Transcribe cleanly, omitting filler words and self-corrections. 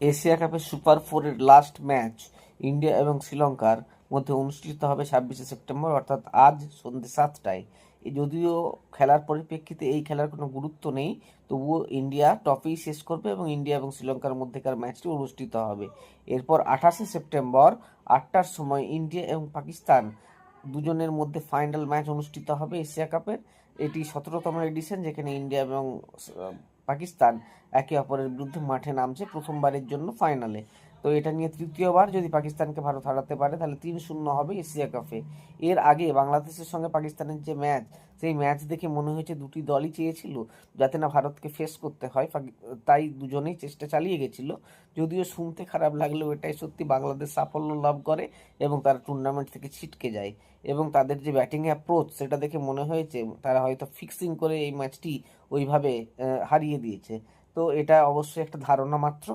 Asia কাপের super ফোরের last match India এবং শ্রীলঙ্কার মধ্যে অনুষ্ঠিত হবে 26শে সেপ্টেম্বর, অর্থাৎ আজ সন্ধ্যে 7টায়। যদিও খেলার পরিপ্রেক্ষিতে এই খেলার কোনো গুরুত্ব নেই, তবুও ইন্ডিয়া টপেই শেষ করবে এবং ইন্ডিয়া এবং শ্রীলঙ্কার মধ্যেকার ম্যাচটি অনুষ্ঠিত হবে। এরপর 28শে সেপ্টেম্বর 8টার সময় ইন্ডিয়া এবং পাকিস্তান দুজনের মধ্যে ফাইনাল ম্যাচ অনুষ্ঠিত হবে এশিয়া কাপের। এটি 17তম এডিশন, যেখানে ইন্ডিয়া এবং পাকিস্তান একে অপরের বিরুদ্ধে মাঠে নামছে প্রথমবারের জন্য ফাইনালে। তো এটা নিয়ে তৃতীয়বার যদি পাকিস্তানকে ভারত হারাতে পারে তাহলে 3-0 হবে এশিয়া কাপে। এর আগে বাংলাদেশের সঙ্গে পাকিস্তানের যে ম্যাচ, সেই ম্যাচ দেখে মনে হয়েছে দুটি দলই চেয়েছিল যাতে না ভারতকে ফেস করতে হয়, তাই দুজনেই চেষ্টা চালিয়ে গেছিল। যদিও শুনতে খারাপ লাগলেও এটাই সত্যি, বাংলাদেশ সাফল্য লাভ করে এবং তারা টুর্নামেন্ট থেকে ছিটকে যায়। এবং তাদের যে ব্যাটিং অ্যাপ্রোচ, সেটা দেখে মনে হয়েছে তারা হয়তো ফিক্সিং করে এই ম্যাচটি ওইভাবে হারিয়ে দিয়েছে। তো এটা অবশ্যই একটা ধারণা মাত্র।